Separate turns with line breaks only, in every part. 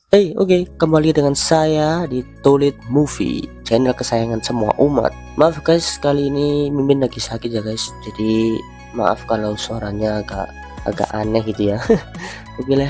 Oke, kembali dengan saya di Toilet Movie, channel kesayangan semua umat. Maaf guys, kali ini Mimin lagi sakit ya guys. Jadi maaf kalau suaranya agak aneh gitu ya. Oke lah,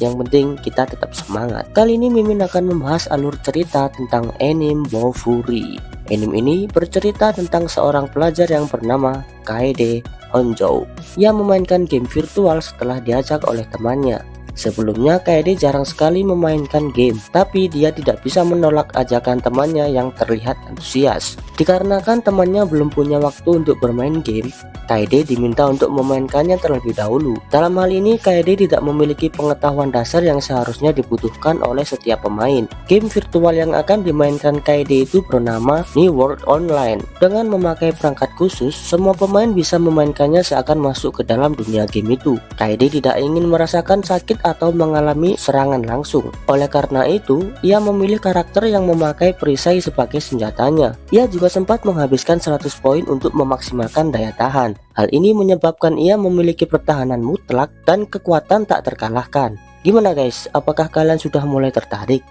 yang penting kita tetap semangat. Kali ini Mimin akan membahas alur cerita tentang anime Bofuri. Anime ini bercerita tentang seorang pelajar yang bernama Kaede Honjo yang memainkan game virtual setelah diajak oleh temannya. Sebelumnya Kaede jarang sekali memainkan game, tapi dia tidak bisa menolak ajakan temannya yang terlihat antusias. Dikarenakan temannya belum punya waktu untuk bermain game, Kaede diminta untuk memainkannya terlebih dahulu. Dalam hal ini Kaede tidak memiliki pengetahuan dasar yang seharusnya dibutuhkan oleh setiap pemain. Game virtual yang akan dimainkan Kaede itu bernama New World Online. Dengan memakai perangkat khusus, semua pemain bisa memainkannya seakan masuk ke dalam dunia game itu. Kaede tidak ingin merasakan sakit atau mengalami serangan langsung. Oleh karena itu, ia memilih karakter yang memakai perisai sebagai senjatanya. Ia juga sempat menghabiskan 100 poin untuk memaksimalkan daya tahan. Hal ini menyebabkan ia memiliki pertahanan mutlak dan kekuatan tak terkalahkan. Gimana guys, apakah kalian sudah mulai tertarik?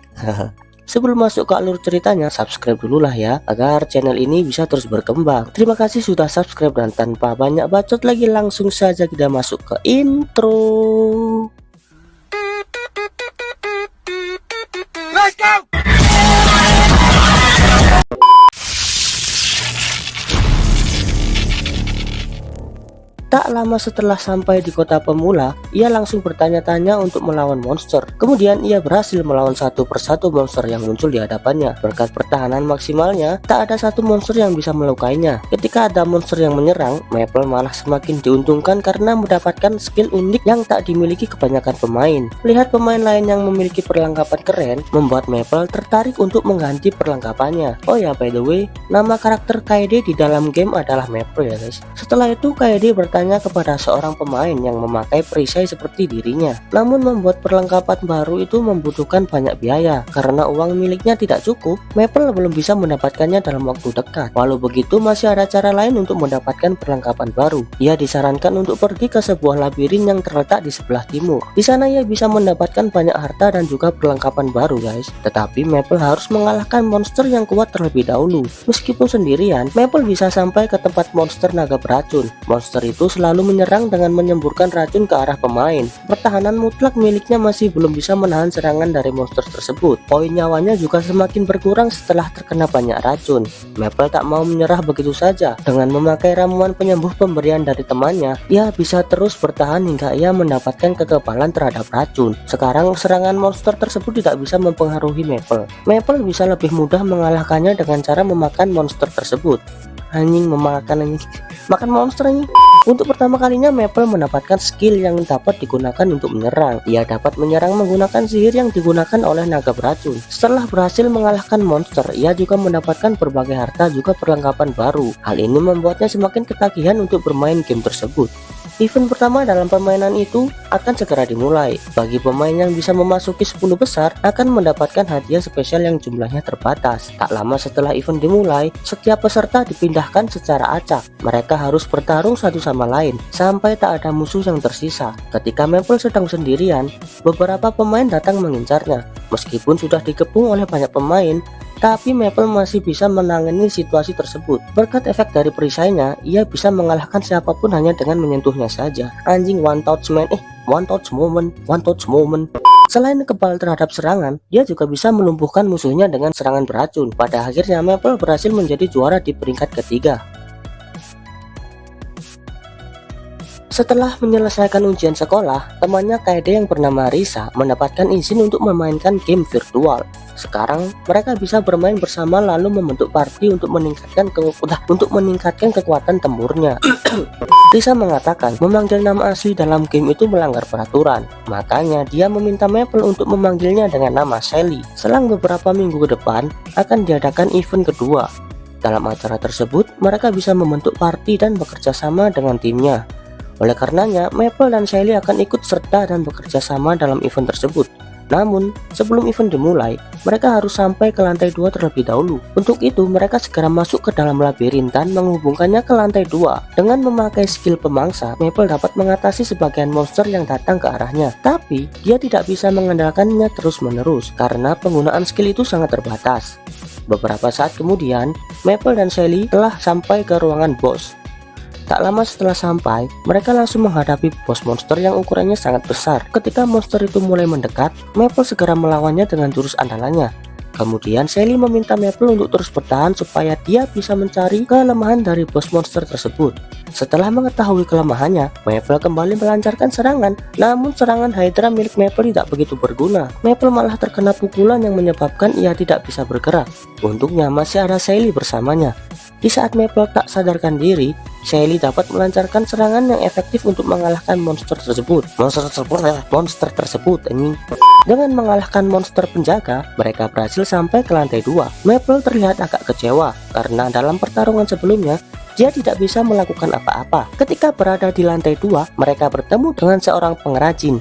Sebelum masuk ke alur ceritanya, subscribe dulu lah ya, agar channel ini bisa terus berkembang. Terima kasih sudah subscribe, dan tanpa banyak bacot lagi langsung saja kita masuk ke intro. Let's go! Tak lama setelah sampai di kota pemula, ia langsung bertanya-tanya untuk melawan monster. Kemudian ia berhasil melawan satu persatu monster yang muncul di hadapannya. Berkat pertahanan maksimalnya, tak ada satu monster yang bisa melukainya. Ketika ada monster yang menyerang, Maple malah semakin diuntungkan karena mendapatkan skill unik yang tak dimiliki kebanyakan pemain. Melihat pemain lain yang memiliki perlengkapan keren, membuat Maple tertarik untuk mengganti perlengkapannya. Oh ya, by the way, nama karakter Kaede di dalam game adalah Maple ya guys. Setelah itu Kaede bertanya kepada seorang pemain yang memakai perisai seperti dirinya. Namun membuat perlengkapan baru itu membutuhkan banyak biaya. Karena uang miliknya tidak cukup, Maple belum bisa mendapatkannya dalam waktu dekat. Walau begitu, masih ada cara lain untuk mendapatkan perlengkapan baru. Ia disarankan untuk pergi ke sebuah labirin yang terletak di sebelah timur. Di sana ia bisa mendapatkan banyak harta dan juga perlengkapan baru guys. Tetapi Maple harus mengalahkan monster yang kuat terlebih dahulu. Meskipun sendirian, Maple bisa sampai ke tempat monster naga beracun. Monster itu selalu menyerang dengan menyemburkan racun ke arah pemain. Pertahanan mutlak miliknya masih belum bisa menahan serangan dari monster tersebut. Poin nyawanya juga semakin berkurang setelah terkena banyak racun. Maple tak mau menyerah begitu saja. Dengan memakai ramuan penyembuh pemberian dari temannya, ia bisa terus bertahan hingga ia mendapatkan kekebalan terhadap racun. Sekarang serangan monster tersebut tidak bisa mempengaruhi Maple. Maple bisa lebih mudah mengalahkannya dengan cara memakan monster tersebut. Makan monster ini. Untuk pertama kalinya Maple mendapatkan skill yang dapat digunakan untuk menyerang. Ia dapat menyerang menggunakan sihir yang digunakan oleh naga beracun. Setelah berhasil mengalahkan monster, ia juga mendapatkan berbagai harta juga perlengkapan baru. Hal ini membuatnya semakin ketagihan untuk bermain game tersebut. Event pertama dalam permainan itu akan segera dimulai. Bagi pemain yang bisa memasuki 10 besar akan mendapatkan hadiah spesial yang jumlahnya terbatas. Tak lama setelah event dimulai, setiap peserta dipindahkan secara acak. Mereka harus bertarung satu sama lain sampai tak ada musuh yang tersisa. Ketika Maple sedang sendirian, beberapa pemain datang mengincarnya. Meskipun sudah dikepung oleh banyak pemain, tapi Maple masih bisa menangani situasi tersebut. Berkat efek dari perisainya, ia bisa mengalahkan siapapun hanya dengan menyentuhnya saja. Anjing, one touch moment. Selain kebal terhadap serangan, dia juga bisa melumpuhkan musuhnya dengan serangan beracun. Pada akhirnya Maple berhasil menjadi juara di peringkat ketiga. Setelah menyelesaikan ujian sekolah, temannya Kaede yang bernama Risa mendapatkan izin untuk memainkan game virtual. Sekarang mereka bisa bermain bersama lalu membentuk party untuk meningkatkan kekuatan tempurnya. Risa mengatakan memanggil nama asli dalam game itu melanggar peraturan. Makanya dia meminta Maple untuk memanggilnya dengan nama Sally. Selang beberapa minggu ke depan akan diadakan event kedua. Dalam acara tersebut, mereka bisa membentuk party dan bekerja sama dengan timnya. Oleh karenanya, Maple dan Sally akan ikut serta dan bekerja sama dalam event tersebut. Namun, sebelum event dimulai, mereka harus sampai ke lantai 2 terlebih dahulu. Untuk itu, mereka segera masuk ke dalam labirin dan menghubungkannya ke lantai 2. Dengan memakai skill pemangsa, Maple dapat mengatasi sebagian monster yang datang ke arahnya. Tapi, dia tidak bisa mengandalkannya terus-menerus karena penggunaan skill itu sangat terbatas. Beberapa saat kemudian, Maple dan Sally telah sampai ke ruangan bos. Tak lama setelah sampai, mereka langsung menghadapi bos monster yang ukurannya sangat besar. Ketika monster itu mulai mendekat, Maple segera melawannya dengan jurus andalannya. Kemudian Sally meminta Maple untuk terus bertahan supaya dia bisa mencari kelemahan dari bos monster tersebut. Setelah mengetahui kelemahannya, Maple kembali melancarkan serangan. Namun serangan Hydra milik Maple tidak begitu berguna. Maple malah terkena pukulan yang menyebabkan ia tidak bisa bergerak. Untungnya masih ada Sally bersamanya. Di saat Maple tak sadarkan diri, Sally dapat melancarkan serangan yang efektif untuk mengalahkan monster tersebut. Monster tersebut ini. Dengan mengalahkan monster penjaga, mereka berhasil sampai ke lantai 2. Maple terlihat agak kecewa karena dalam pertarungan sebelumnya dia tidak bisa melakukan apa-apa. Ketika berada di lantai 2, mereka bertemu dengan seorang pengrajin.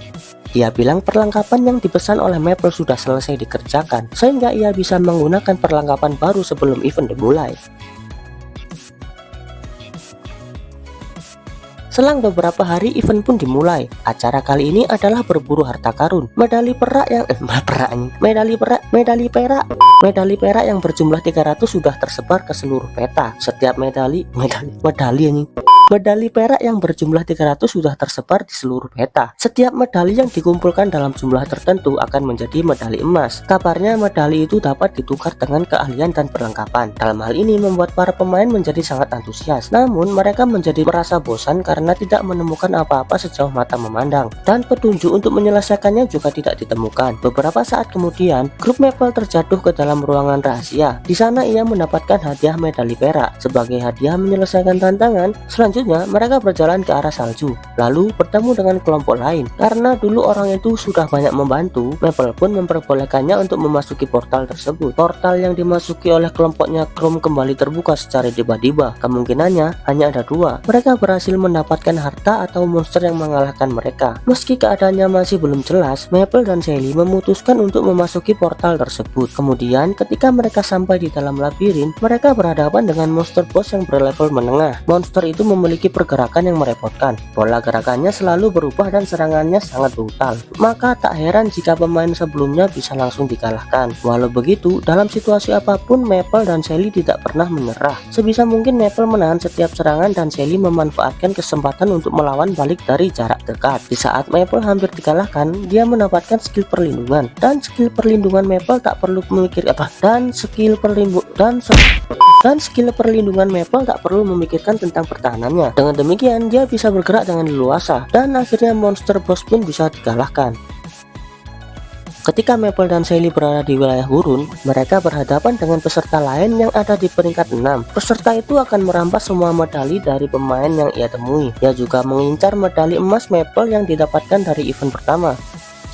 Dia bilang perlengkapan yang dipesan oleh Maple sudah selesai dikerjakan, sehingga ia bisa menggunakan perlengkapan baru sebelum event dimulai. Selang beberapa hari event pun dimulai. Acara kali ini adalah berburu harta karun. Medali perak yang berjumlah 300 sudah tersebar ke seluruh peta. Setiap medali perak yang berjumlah 300 sudah tersebar di seluruh peta. Setiap medali yang dikumpulkan dalam jumlah tertentu akan menjadi medali emas. Kabarnya medali itu dapat ditukar dengan keahlian dan perlengkapan. Dalam hal ini membuat para pemain menjadi sangat antusias. Namun mereka menjadi merasa bosan karena tidak menemukan apa-apa sejauh mata memandang. Dan petunjuk untuk menyelesaikannya juga tidak ditemukan. Beberapa saat kemudian, grup Maple terjatuh ke dalam ruangan rahasia. Di sana ia mendapatkan hadiah medali perak. Sebagai hadiah menyelesaikan tantangan, selanjutnya mereka berjalan ke arah salju, lalu bertemu dengan kelompok lain. Karena dulu orang itu sudah banyak membantu, Maple pun memperbolehkannya untuk memasuki portal tersebut. Portal yang dimasuki oleh kelompoknya Chrome kembali terbuka secara tiba-tiba. Kemungkinannya hanya ada dua. Mereka berhasil mendapatkan harta atau monster yang mengalahkan mereka. Meski keadaannya masih belum jelas, Maple dan Sally memutuskan untuk memasuki portal tersebut. Kemudian ketika mereka sampai di dalam labirin, mereka berhadapan dengan monster boss yang berlevel menengah. Monster itu memiliki pergerakan yang merepotkan. Pola gerakannya selalu berubah dan serangannya sangat brutal. Maka tak heran jika pemain sebelumnya bisa langsung dikalahkan. Walau begitu, dalam situasi apapun Maple dan Sally tidak pernah menyerah. Sebisa mungkin Maple menahan setiap serangan dan Sally memanfaatkan kesempatan untuk melawan balik dari jarak dekat. Di saat Maple hampir dikalahkan, dia mendapatkan skill perlindungan. Dan skill perlindungan Maple tak perlu memikirkan tentang pertahanannya. Dengan demikian, dia bisa bergerak dengan leluasa dan akhirnya monster boss pun bisa dikalahkan. Ketika Maple dan Sally berada di wilayah gurun, mereka berhadapan dengan peserta lain yang ada di peringkat 6. Peserta itu akan merampas semua medali dari pemain yang ia temui. Dia juga mengincar medali emas Maple yang didapatkan dari event pertama.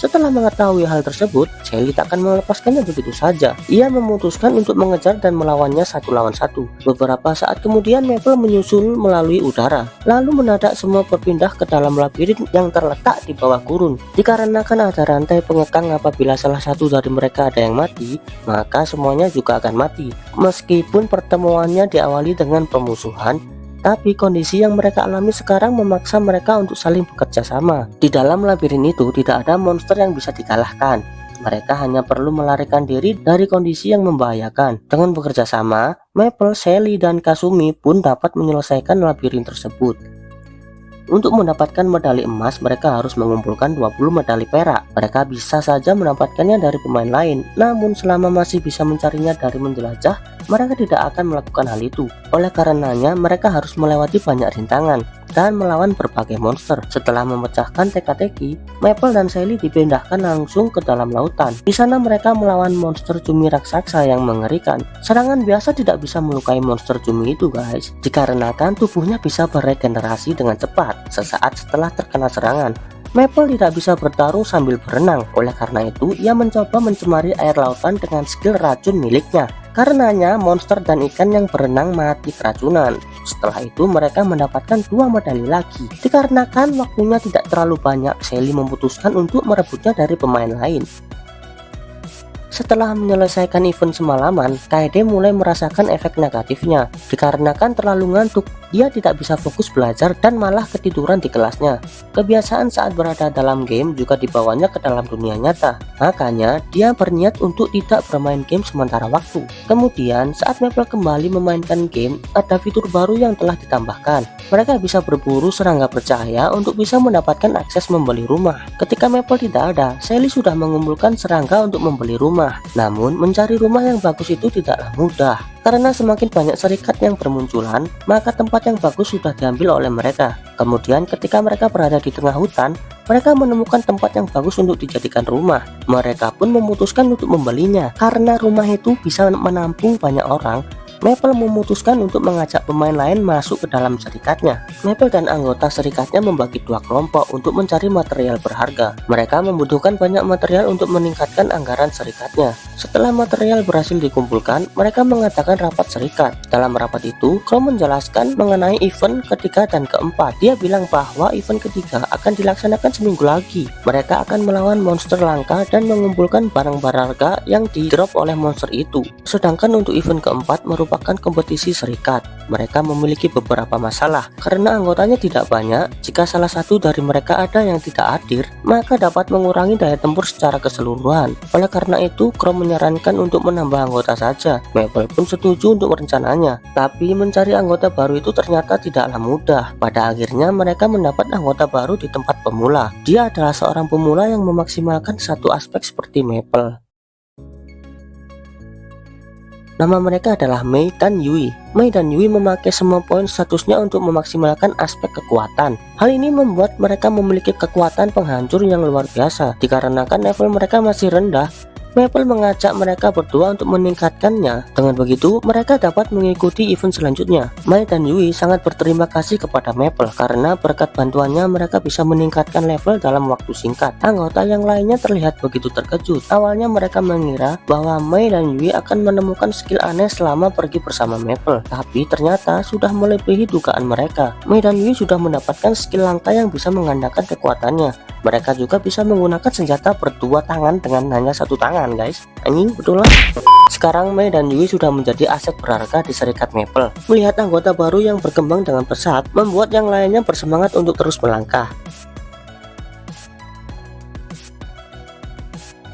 Setelah mengetahui hal tersebut, Sally tak akan melepaskannya begitu saja. Ia memutuskan untuk mengejar dan melawannya satu lawan satu. Beberapa saat kemudian Maple menyusul melalui udara. Lalu mendadak semua berpindah ke dalam labirin yang terletak di bawah gurun. Dikarenakan ada rantai pengekang, apabila salah satu dari mereka ada yang mati, maka semuanya juga akan mati. Meskipun pertemuannya diawali dengan permusuhan, tapi kondisi yang mereka alami sekarang memaksa mereka untuk saling bekerja sama. Di dalam labirin itu tidak ada monster yang bisa dikalahkan. Mereka hanya perlu melarikan diri dari kondisi yang membahayakan. Dengan bekerja sama, Maple, Sally, dan Kasumi pun dapat menyelesaikan labirin tersebut. Untuk mendapatkan medali emas, mereka harus mengumpulkan 20 medali perak. Mereka bisa saja mendapatkannya dari pemain lain, namun selama masih bisa mencarinya dari menjelajah, mereka tidak akan melakukan hal itu. Oleh karenanya, mereka harus melewati banyak rintangan dan melawan berbagai monster. Setelah memecahkan teka-teki, Maple dan Sally dipindahkan langsung ke dalam lautan. Di sana mereka melawan monster cumi raksasa yang mengerikan. Serangan biasa tidak bisa melukai monster cumi itu, guys, dikarenakan tubuhnya bisa beregenerasi dengan cepat sesaat setelah terkena serangan. Maple tidak bisa bertarung sambil berenang. Oleh karena itu, ia mencoba mencemari air lautan dengan skill racun miliknya. Karenanya monster dan ikan yang berenang mati keracunan. Setelah itu mereka mendapatkan 2 medali lagi. Dikarenakan waktunya tidak terlalu banyak, Sally memutuskan untuk merebutnya dari pemain lain. Setelah menyelesaikan event semalaman, Kaede mulai merasakan efek negatifnya. Dikarenakan terlalu ngantuk, dia tidak bisa fokus belajar dan malah ketiduran di kelasnya. Kebiasaan saat berada dalam game juga dibawanya ke dalam dunia nyata. Makanya, dia berniat untuk tidak bermain game sementara waktu. Kemudian, saat Maple kembali memainkan game, ada fitur baru yang telah ditambahkan. Mereka bisa berburu serangga bercahaya untuk bisa mendapatkan akses membeli rumah. Ketika Maple tidak ada, Sally sudah mengumpulkan serangga untuk membeli rumah. Namun, mencari rumah yang bagus itu tidaklah mudah. Karena semakin banyak serikat yang bermunculan, maka tempat yang bagus sudah diambil oleh mereka. Kemudian ketika mereka berada di tengah hutan, mereka menemukan tempat yang bagus untuk dijadikan rumah. Mereka pun memutuskan untuk membelinya. Karena rumah itu bisa menampung banyak orang, Maple memutuskan untuk mengajak pemain lain masuk ke dalam serikatnya. Maple dan anggota serikatnya membagi dua kelompok untuk mencari material berharga. Mereka membutuhkan banyak material untuk meningkatkan anggaran serikatnya. Setelah material berhasil dikumpulkan, mereka mengadakan rapat serikat. Dalam rapat itu, Crow menjelaskan mengenai event ketiga dan keempat. Dia bilang bahwa event ketiga akan dilaksanakan seminggu lagi. Mereka akan melawan monster langka dan mengumpulkan barang berharga yang di-drop oleh monster itu. Sedangkan untuk event keempat merupakan kompetisi serikat. Mereka memiliki beberapa masalah karena anggotanya tidak banyak. Jika salah satu dari mereka ada yang tidak hadir, maka dapat mengurangi daya tempur secara keseluruhan. Oleh karena itu, Crow menyarankan untuk menambah anggota saja. Maple pun setuju untuk rencananya, tapi mencari anggota baru itu ternyata tidaklah mudah. Pada akhirnya mereka mendapat anggota baru di tempat pemula. Dia adalah seorang pemula yang memaksimalkan satu aspek seperti Maple. Nama mereka adalah Mei dan Yui. Mei dan Yui memakai semua poin statusnya untuk memaksimalkan aspek kekuatan. Hal ini membuat mereka memiliki kekuatan penghancur yang luar biasa. Dikarenakan level mereka masih rendah, Maple mengajak mereka berdua untuk meningkatkannya. Dengan begitu, mereka dapat mengikuti event selanjutnya. Mei dan Yui sangat berterima kasih kepada Maple karena berkat bantuannya mereka bisa meningkatkan level dalam waktu singkat. Anggota yang lainnya terlihat begitu terkejut. Awalnya mereka mengira bahwa Mei dan Yui akan menemukan skill aneh selama pergi bersama Maple, tapi ternyata sudah melebihi dugaan mereka. Mei dan Yui sudah mendapatkan skill langka yang bisa menggandakan kekuatannya. Mereka juga bisa menggunakan senjata berdua tangan dengan hanya satu tangan, guys. Anjing, betul lah. Sekarang Mei dan Yui sudah menjadi aset berharga di serikat Maple. Melihat anggota baru yang berkembang dengan pesat, membuat yang lainnya bersemangat untuk terus melangkah.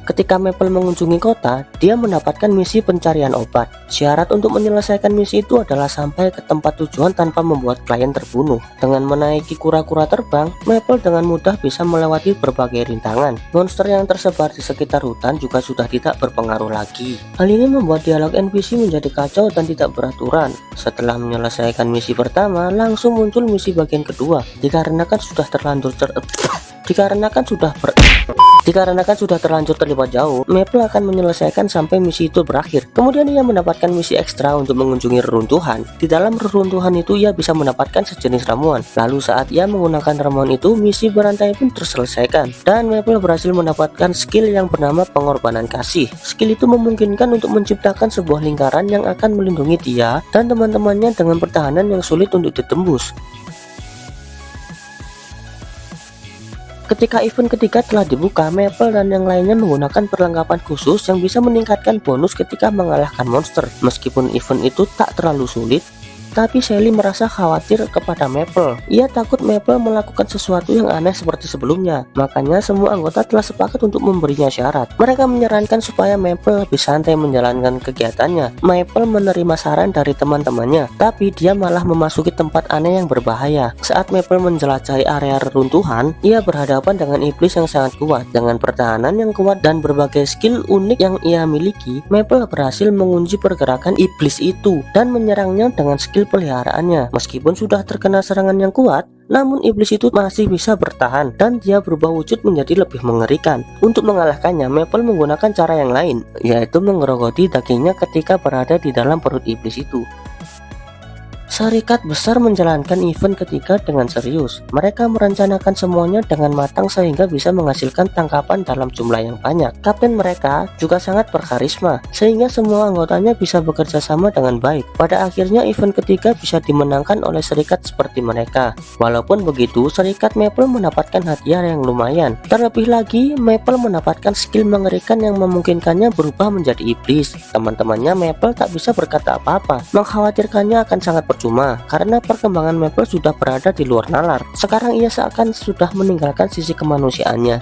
Ketika Maple mengunjungi kota, dia mendapatkan misi pencarian obat. Syarat untuk menyelesaikan misi itu adalah sampai ke tempat tujuan tanpa membuat klien terbunuh. Dengan menaiki kura-kura terbang, Maple dengan mudah bisa melewati berbagai rintangan. Monster yang tersebar di sekitar hutan juga sudah tidak berpengaruh lagi. Hal ini membuat dialog NPC menjadi kacau dan tidak beraturan. Setelah menyelesaikan misi pertama, langsung muncul misi bagian kedua. Dikarenakan sudah terlanjur terlibat jauh, Maple akan menyelesaikan sampai misi itu berakhir. Kemudian ia mendapatkan misi ekstra untuk mengunjungi reruntuhan. Di dalam reruntuhan itu ia bisa mendapatkan sejenis ramuan. Lalu saat ia menggunakan ramuan itu, misi berantai pun terselesaikan. Dan Maple berhasil mendapatkan skill yang bernama pengorbanan kasih. Skill itu memungkinkan untuk menciptakan sebuah lingkaran yang akan melindungi dia dan teman-temannya dengan pertahanan yang sulit untuk ditembus. Ketika event ketiga telah dibuka, Maple dan yang lainnya menggunakan perlengkapan khusus yang bisa meningkatkan bonus ketika mengalahkan monster. Meskipun event itu tak terlalu sulit, tapi Sally merasa khawatir kepada Maple. Ia takut Maple melakukan sesuatu yang aneh seperti sebelumnya. Makanya semua anggota telah sepakat untuk memberinya syarat. Mereka menyarankan supaya Maple lebih santai menjalankan kegiatannya. Maple menerima saran dari teman-temannya, tapi dia malah memasuki tempat aneh yang berbahaya. Saat Maple menjelajahi area reruntuhan, ia berhadapan dengan iblis yang sangat kuat. Dengan pertahanan yang kuat dan berbagai skill unik yang ia miliki, Maple berhasil mengunci pergerakan iblis itu dan menyerangnya dengan skill peliharaannya. Meskipun sudah terkena serangan yang kuat, namun iblis itu masih bisa bertahan dan dia berubah wujud menjadi lebih mengerikan. Untuk mengalahkannya, Maple menggunakan cara yang lain, yaitu menggerogoti dagingnya ketika berada di dalam perut iblis itu. Serikat besar menjalankan event ketiga dengan serius. Mereka merencanakan semuanya dengan matang sehingga bisa menghasilkan tangkapan dalam jumlah yang banyak. Kapten mereka juga sangat berkarisma, sehingga semua anggotanya bisa bekerja sama dengan baik. Pada akhirnya event ketiga bisa dimenangkan oleh serikat seperti mereka. Walaupun begitu, serikat Maple mendapatkan hadiah yang lumayan. Terlebih lagi, Maple mendapatkan skill mengerikan yang memungkinkannya berubah menjadi iblis. Teman-temannya Maple tak bisa berkata apa-apa. Mengkhawatirkannya akan sangat percuma karena perkembangan Maple sudah berada di luar nalar. Sekarang ia seakan sudah meninggalkan sisi kemanusiaannya.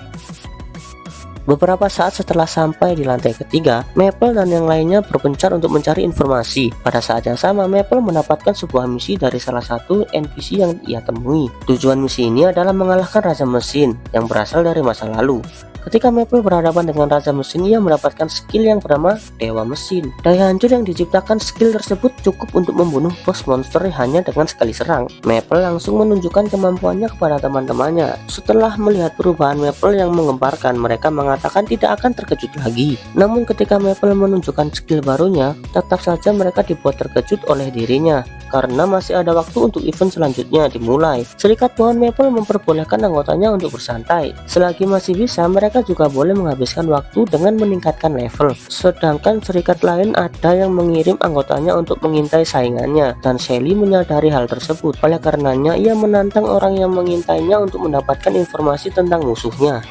Beberapa saat setelah sampai di lantai ketiga, Maple dan yang lainnya berpencar untuk mencari informasi. Pada saat yang sama, Maple mendapatkan sebuah misi dari salah satu NPC yang ia temui. Tujuan misi ini adalah mengalahkan Raja Mesin yang berasal dari masa lalu. Ketika Maple berhadapan dengan Raja Mesin, ia mendapatkan skill yang bernama Dewa Mesin. Daya hancur yang diciptakan skill tersebut cukup untuk membunuh bos monster hanya dengan sekali serang. Maple langsung menunjukkan kemampuannya kepada teman-temannya. Setelah melihat perubahan Maple yang menggemparkan, mereka mengatakan tidak akan terkejut lagi. Namun ketika Maple menunjukkan skill barunya, tetap saja mereka dibuat terkejut oleh dirinya. Karena masih ada waktu untuk event selanjutnya dimulai. Serikat pohon Maple memperbolehkan anggotanya untuk bersantai. Selagi masih bisa, mereka juga boleh menghabiskan waktu dengan meningkatkan level. Sedangkan serikat lain ada yang mengirim anggotanya untuk mengintai saingannya, dan Shelly menyadari hal tersebut. Oleh karenanya, ia menantang orang yang mengintainya untuk mendapatkan informasi tentang musuhnya.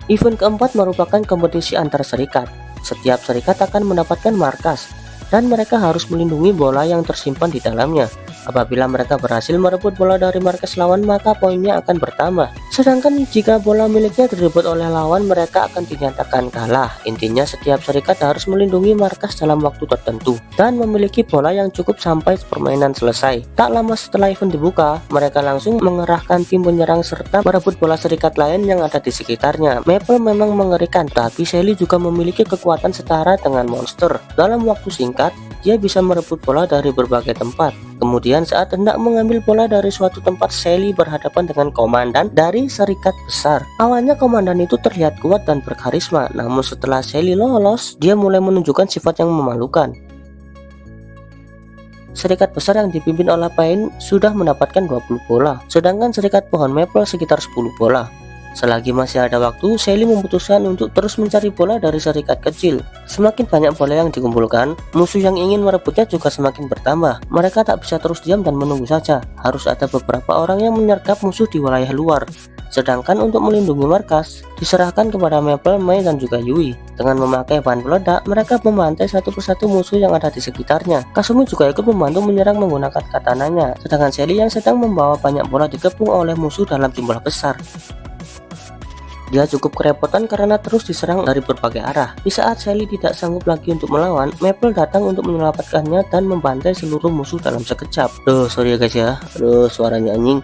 Event keempat merupakan kompetisi antar serikat. Setiap serikat akan mendapatkan markas, dan mereka harus melindungi bola yang tersimpan di dalamnya. Apabila mereka berhasil merebut bola dari markas lawan, maka poinnya akan bertambah. Sedangkan jika bola miliknya direbut oleh lawan, mereka akan dinyatakan kalah. Intinya setiap serikat harus melindungi markas dalam waktu tertentu dan memiliki bola yang cukup sampai permainan selesai. Tak lama setelah event dibuka, mereka langsung mengerahkan tim penyerang serta merebut bola serikat lain yang ada di sekitarnya. Maple memang mengerikan, tapi Shelly juga memiliki kekuatan setara dengan monster. Dalam waktu singkat, dia bisa merebut bola dari berbagai tempat. Kemudian saat hendak mengambil bola dari suatu tempat, Shelly berhadapan dengan komandan dari serikat besar. Awalnya komandan itu terlihat kuat dan berkarisma, namun setelah Shelly lolos, dia mulai menunjukkan sifat yang memalukan. Serikat besar yang dipimpin oleh Pain sudah mendapatkan 20 bola, sedangkan serikat pohon Maple sekitar 10 bola. Selagi masih ada waktu, Shelly memutuskan untuk terus mencari bola dari serikat kecil. Semakin banyak bola yang dikumpulkan, musuh yang ingin merebutnya juga semakin bertambah. Mereka tak bisa terus diam dan menunggu saja. Harus ada beberapa orang yang menyergap musuh di wilayah luar. Sedangkan untuk melindungi markas, diserahkan kepada Maple, Mai, dan juga Yui. Dengan memakai bahan peledak, mereka membantai satu persatu musuh yang ada di sekitarnya. Kasumi juga ikut membantu menyerang menggunakan katananya. Sedangkan Shelly yang sedang membawa banyak bola dikepung oleh musuh dalam jumlah besar. Dia cukup kerepotan karena terus diserang dari berbagai arah. Di saat Shelly tidak sanggup lagi untuk melawan, Maple datang untuk menyelamatkannya dan membantai seluruh musuh dalam sekejap. Sorry ya guys ya, suaranya anjing.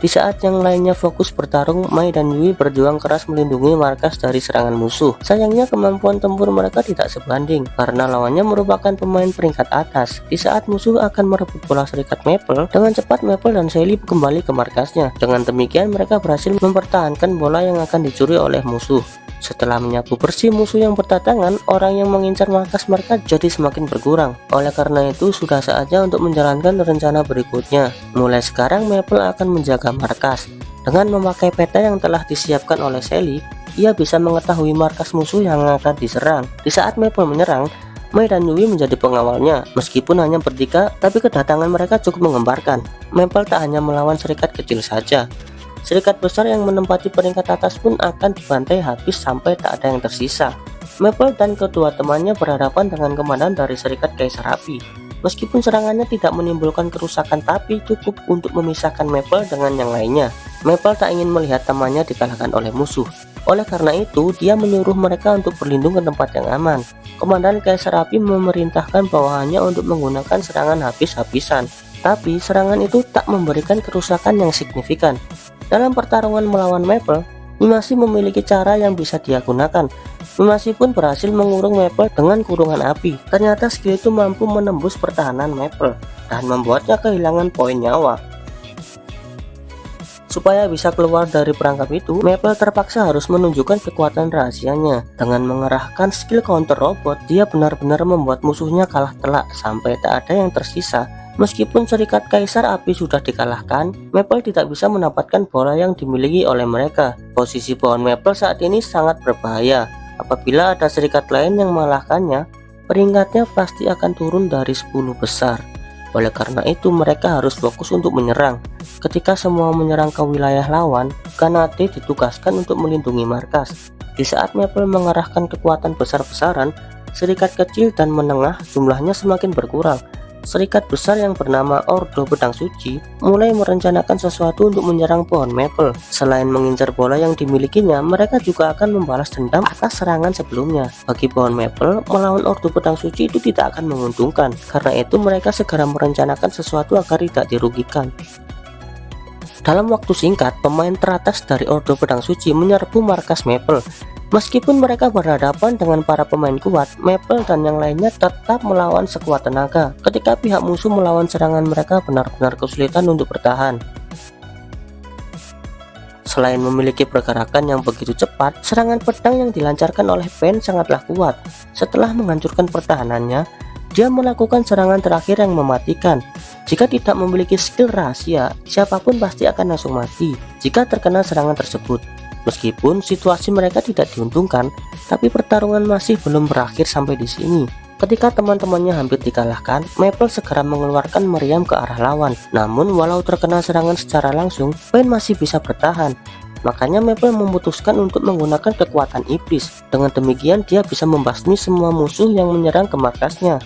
Di saat yang lainnya fokus bertarung, Mai dan Yui berjuang keras melindungi markas dari serangan musuh. Sayangnya kemampuan tempur mereka tidak sebanding, karena lawannya merupakan pemain peringkat atas. Di saat musuh akan merebut bola serikat Maple, dengan cepat Maple dan Shelly kembali ke markasnya. Dengan demikian mereka berhasil mempertahankan bola yang akan dicuri oleh musuh. Setelah menyapu bersih musuh yang berdatangan, orang yang mengincar markas mereka jadi semakin berkurang. Oleh karena itu, sudah saatnya untuk menjalankan rencana berikutnya. Mulai sekarang, Maple akan menjaga markas. Dengan memakai peta yang telah disiapkan oleh Shelly, ia bisa mengetahui markas musuh yang akan diserang. Di saat Maple menyerang, Mai dan Yui menjadi pengawalnya. Meskipun hanya bertiga, tapi kedatangan mereka cukup menggemparkan. Maple tak hanya melawan serikat kecil saja. Serikat besar yang menempati peringkat atas pun akan dibantai habis sampai tak ada yang tersisa. Maple dan kedua temannya berhadapan dengan komandan dari serikat Kaisar Api. Meskipun serangannya tidak menimbulkan kerusakan, tapi cukup untuk memisahkan Maple dengan yang lainnya. Maple tak ingin melihat temannya dikalahkan oleh musuh. Oleh karena itu, dia menyuruh mereka untuk berlindung ke tempat yang aman. Komandan Kaisar Api memerintahkan bawahannya untuk menggunakan serangan habis-habisan. Tapi serangan itu tak memberikan kerusakan yang signifikan. Dalam pertarungan melawan Maple, Mimasi memiliki cara yang bisa dia gunakan. Mimasi pun berhasil mengurung Maple dengan kurungan api. Ternyata skill itu mampu menembus pertahanan Maple dan membuatnya kehilangan poin nyawa. Supaya bisa keluar dari perangkap itu, Maple terpaksa harus menunjukkan kekuatan rahasianya. Dengan mengerahkan skill counter robot, dia benar-benar membuat musuhnya kalah telak sampai tak ada yang tersisa. Meskipun Serikat Kaisar Api sudah dikalahkan, Maple tidak bisa mendapatkan bola yang dimiliki oleh mereka. Posisi pohon Maple saat ini sangat berbahaya. Apabila ada serikat lain yang mengalahkannya, peringkatnya pasti akan turun dari 10 besar. Oleh karena itu mereka harus fokus untuk menyerang. Ketika semua menyerang ke wilayah lawan, Kanade ditugaskan untuk melindungi markas. Di saat Maple mengerahkan kekuatan besar-besaran, serikat kecil dan menengah jumlahnya semakin berkurang. Serikat besar yang bernama Ordo Pedang Suci mulai merencanakan sesuatu untuk menyerang pohon Maple. Selain mengincar bola yang dimilikinya, mereka juga akan membalas dendam atas serangan sebelumnya. Bagi pohon Maple, melawan Ordo Pedang Suci itu tidak akan menguntungkan. Karena itu mereka segera merencanakan sesuatu agar tidak dirugikan. Dalam waktu singkat, pemain teratas dari Ordo Pedang Suci menyerbu markas Maple. Meskipun mereka berhadapan dengan para pemain kuat, Maple dan yang lainnya tetap melawan sekuat tenaga. Ketika pihak musuh melawan serangan, mereka benar-benar kesulitan untuk bertahan. Selain memiliki pergerakan yang begitu cepat, serangan pedang yang dilancarkan oleh Pain sangatlah kuat. Setelah menghancurkan pertahanannya, dia melakukan serangan terakhir yang mematikan. Jika tidak memiliki skill rahasia, siapapun pasti akan langsung mati jika terkena serangan tersebut. Meskipun situasi mereka tidak diuntungkan, tapi pertarungan masih belum berakhir sampai di sini. Ketika teman-temannya hampir dikalahkan, Maple segera mengeluarkan meriam ke arah lawan. Namun walau terkena serangan secara langsung, Pain masih bisa bertahan. Makanya Maple memutuskan untuk menggunakan kekuatan iblis. Dengan demikian dia bisa membasmi semua musuh yang menyerang ke markasnya.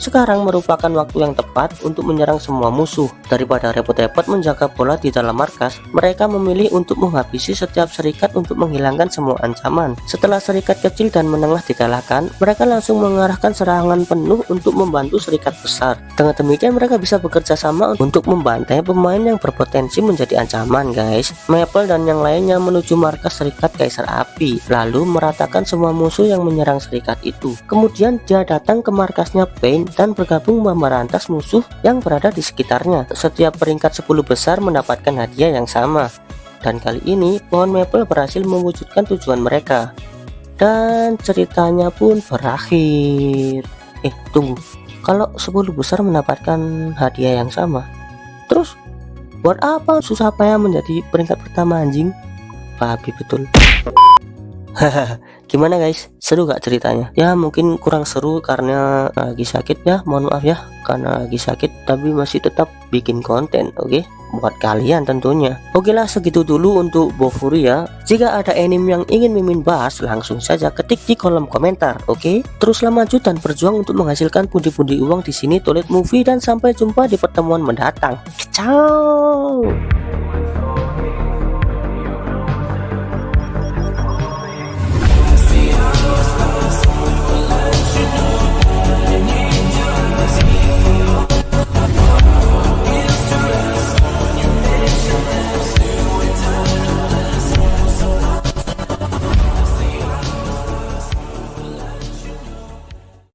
Sekarang merupakan waktu yang tepat untuk menyerang semua musuh. Daripada repot-repot menjaga bola di dalam markas, mereka memilih untuk menghabisi setiap serikat untuk menghilangkan semua ancaman. Setelah serikat kecil dan menengah dikalahkan, mereka langsung mengarahkan serangan penuh untuk membantu serikat besar. Dengan demikian mereka bisa bekerja sama untuk membantai pemain yang berpotensi menjadi ancaman, guys. Maple dan yang lainnya menuju markas Serikat Kaisar Api, lalu meratakan semua musuh yang menyerang serikat itu. Kemudian dia datang ke markasnya Pain dan bergabung memberantas musuh yang berada di sekitarnya. Setiap peringkat 10 besar mendapatkan hadiah yang sama. Dan kali ini pohon Maple berhasil mewujudkan tujuan mereka. Dan ceritanya pun berakhir. Tunggu. Kalau 10 besar mendapatkan hadiah yang sama, terus buat apa susah payah menjadi peringkat pertama, anjing? Babi betul. Gimana guys, seru gak ceritanya? Ya mungkin kurang seru karena lagi sakit ya, mohon maaf ya karena lagi sakit, tapi masih tetap bikin konten, oke? Buat kalian tentunya. Oke lah, segitu dulu untuk Bofuri ya. Jika ada anime yang ingin Mimin bahas, langsung saja ketik di kolom komentar, oke? Teruslah maju dan berjuang untuk menghasilkan pundi-pundi uang di sini Toilet Movie, dan sampai jumpa di pertemuan mendatang. Ciao.